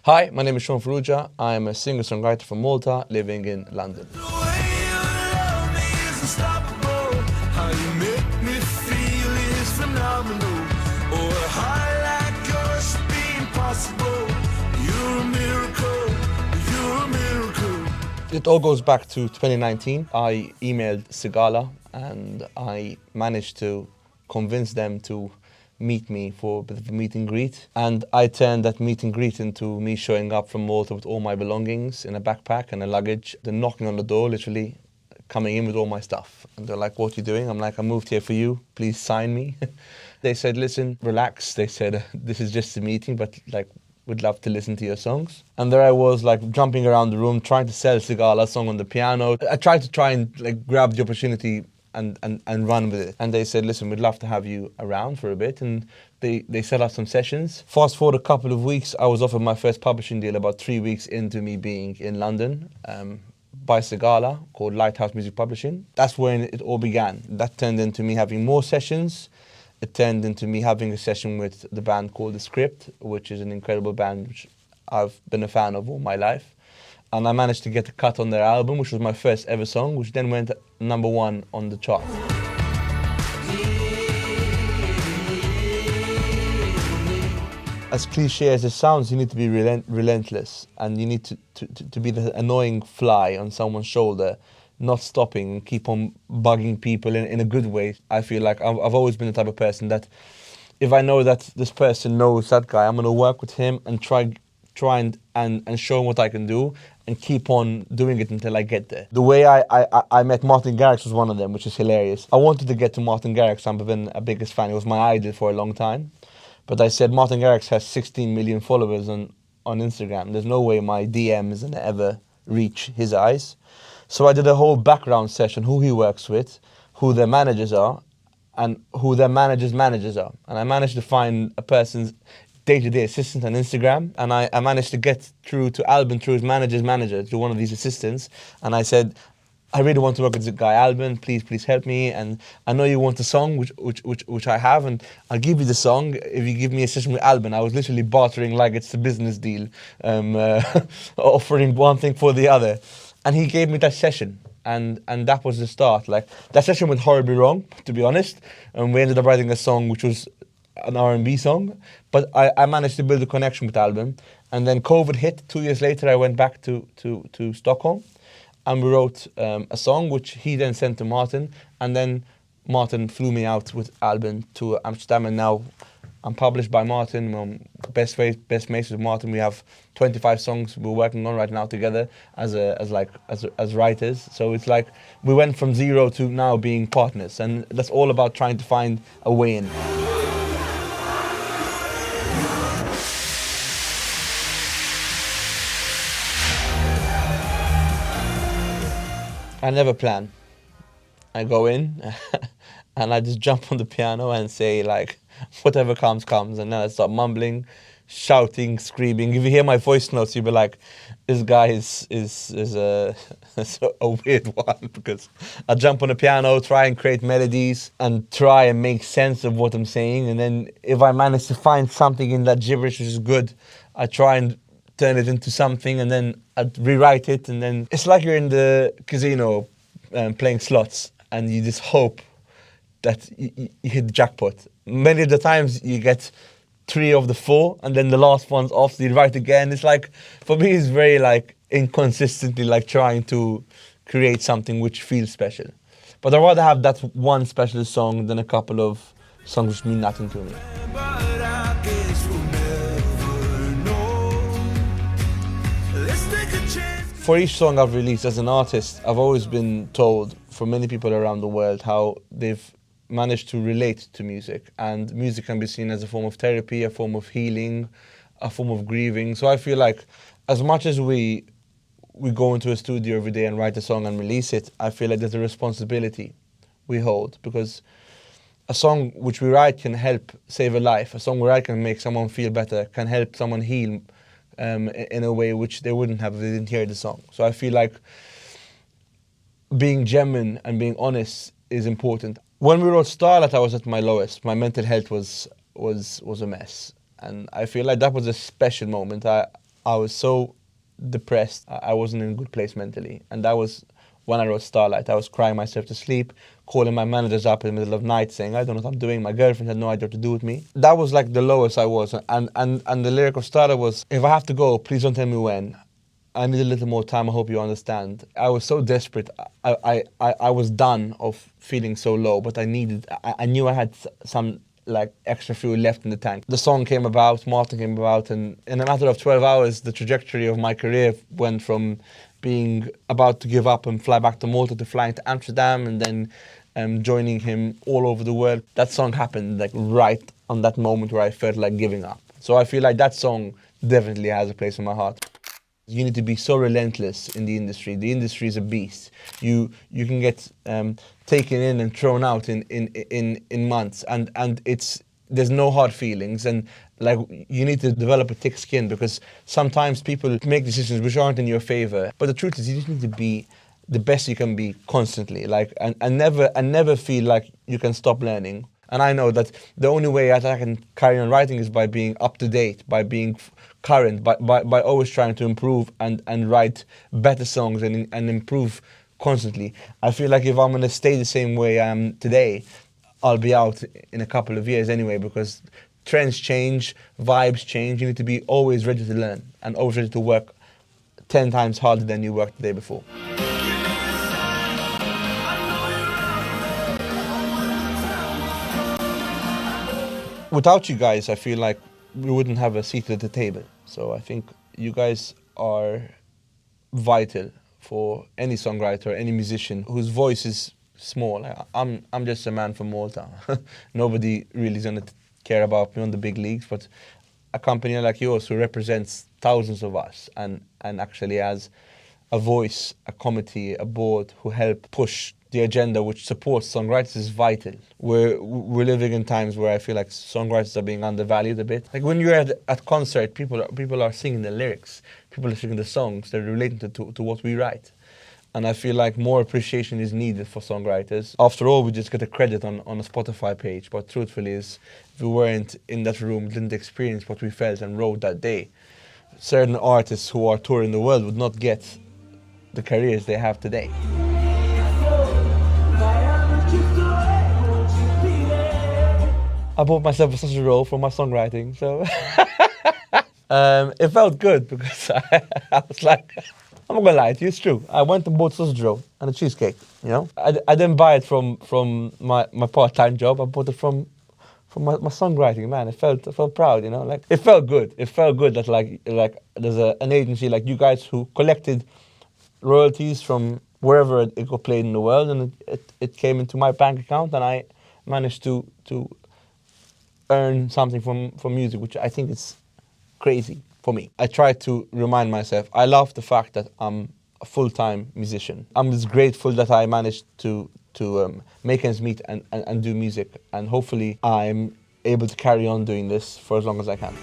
Hi, my name is Shaun Farrugia. I am a singer-songwriter from Malta, living in London. It all goes back to 2019. I emailed Sigala and I managed to convince them to meet me for a bit of a meet and greet. And I turned that meet and greet into me showing up from Malta with all my belongings in a backpack and a luggage. They're knocking on the door, literally coming in with all my stuff. And they're like, "What are you doing?" I'm like, "I moved here for you. Please sign me." They said, "Listen, relax." They said, "This is just a meeting, but like, would love to listen to your songs." And there I was, like, jumping around the room, trying to sell Sigala song on the piano. I tried to like grab the opportunity and run with it. And they said, "Listen, we'd love to have you around for a bit." And they set up some sessions. Fast forward a couple of weeks, I was offered my first publishing deal about 3 weeks into me being in London. By Sigala, called Lighthouse Music Publishing. That's when it all began. That turned into me having more sessions. It turned into me having a session with the band called The Script, which is an incredible band which I've been a fan of all my life. And I managed to get a cut on their album, which was my first ever song, which then went #1 on the chart. As cliche as it sounds, you need to be relentless, and you need to be the annoying fly on someone's shoulder, not stopping and keep on bugging people in a good way. I feel like I've always been the type of person that if I know that this person knows that guy, I'm going to work with him and try and show him what I can do and keep on doing it until I get there. The way I met Martin Garrix was one of them, which is hilarious. I wanted to get to Martin Garrix. I've been a biggest fan. He was my idol for a long time. But I said, Martin Garrix has 16 million followers on Instagram. There's no way my DM is going to ever reach his eyes. So I did a whole background session, who he works with, who their managers are, and who their managers are. And I managed to find a person's day-to-day assistant on Instagram. And I managed to get through to Albin through his manager's manager, to one of these assistants. And I said, "I really want to work with this guy, Albin. Please help me. And I know you want a song, which I have, and I'll give you the song if you give me a session with Albin." I was literally bartering like it's a business deal, offering one thing for the other. And he gave me that session, and that was the start. Like, that session went horribly wrong, to be honest. And we ended up writing a song which was an R&B song, but I managed to build a connection with Albin. And then COVID hit. 2 years later, I went back to Stockholm. And we wrote a song which he then sent to Martin, and then Martin flew me out with Albin to Amsterdam, and now I'm published by Martin. Best mates with Martin. We have 25 songs we're working on right now together as writers. So it's like we went from zero to now being partners, and that's all about trying to find a way in. I never plan. I go in and I just jump on the piano and say, like, whatever comes, comes. And then I start mumbling, shouting, screaming. If you hear my voice notes, you'll be like, this guy is a weird one, because I jump on the piano, try and create melodies and try and make sense of what I'm saying. And then if I manage to find something in that gibberish which is good, I try and turn it into something, and then I'd rewrite it, and then it's like you're in the casino playing slots, and you just hope that you hit the jackpot. Many of the times you get 3 of the 4, and then the last one's off, so you write again. It's like, for me, it's very like inconsistently like trying to create something which feels special. But I'd rather have that one special song than a couple of songs which mean nothing to me. For each song I've released as an artist, I've always been told from many people around the world how they've managed to relate to music. And music can be seen as a form of therapy, a form of healing, a form of grieving. So I feel like as much as we go into a studio every day and write a song and release it, I feel like there's a responsibility we hold, because a song which we write can help save a life. A song we write can make someone feel better, can help someone heal in a way which they wouldn't have if they didn't hear the song. So I feel like being genuine and being honest is important. When we wrote Starlight, I was at my lowest. My mental health was a mess. And I feel like that was a special moment. I was so depressed. I wasn't in a good place mentally. And that was when I wrote Starlight. I was crying myself to sleep, calling my managers up in the middle of the night saying, I don't know what I'm doing. My girlfriend had no idea what to do with me. That was like the lowest I was. And the lyric of Starlight was, if I have to go, please don't tell me when. I need a little more time, I hope you understand. I was so desperate. I was done of feeling so low, but I knew I had some like extra fuel left in the tank. The song came about, Martin came about, and in a matter of 12 hours, the trajectory of my career went from being about to give up and fly back to Malta to flying to Amsterdam and then joining him all over the world. That song happened like right on that moment where I felt like giving up. So I feel like that song definitely has a place in my heart. You need to be so relentless in the industry. The industry is a beast. You can get taken in and thrown out in months, and there's no hard feelings, and like you need to develop a thick skin because sometimes people make decisions which aren't in your favor. But the truth is, you just need to be the best you can be constantly, like and never feel like you can stop learning. And I know that the only way that I can carry on writing is by being up to date, by being current, by always trying to improve and write better songs and improve constantly. I feel like if I'm going to stay the same way I am today, I'll be out in a couple of years anyway, because trends change, vibes change. You need to be always ready to learn and always ready to work 10 times harder than you worked the day before. Without you guys, I feel like we wouldn't have a seat at the table. So I think you guys are vital for any songwriter, any musician whose voice is small. I'm just a man from Malta. Nobody really is going to care about me on the big leagues, but a company like yours who represents thousands of us and actually has a voice, a committee, a board who help push the agenda which supports songwriters is vital. We're living in times where I feel like songwriters are being undervalued a bit. Like when you're at concert, people are singing the lyrics, people are singing the songs, they're relating to what we write. And I feel like more appreciation is needed for songwriters. After all, we just get a credit on a Spotify page, but truthfully is, if we weren't in that room, didn't experience what we felt and wrote that day, certain artists who are touring the world would not get the careers they have today. I bought myself a sausage roll for my songwriting, so it felt good because I was like, I'm not gonna lie to you, it's true. I went and bought a sausage roll and a cheesecake. You know, I didn't buy it from my part-time job. I bought it from my songwriting. Man, I felt proud. You know, like it felt good. It felt good that like there's an agency like you guys who collected royalties from wherever it got played in the world, and it came into my bank account, and I managed to earn something from music, which I think is crazy for me. I try to remind myself, I love the fact that I'm a full-time musician. I'm just grateful that I managed to make ends meet and do music, and hopefully I'm able to carry on doing this for as long as I can.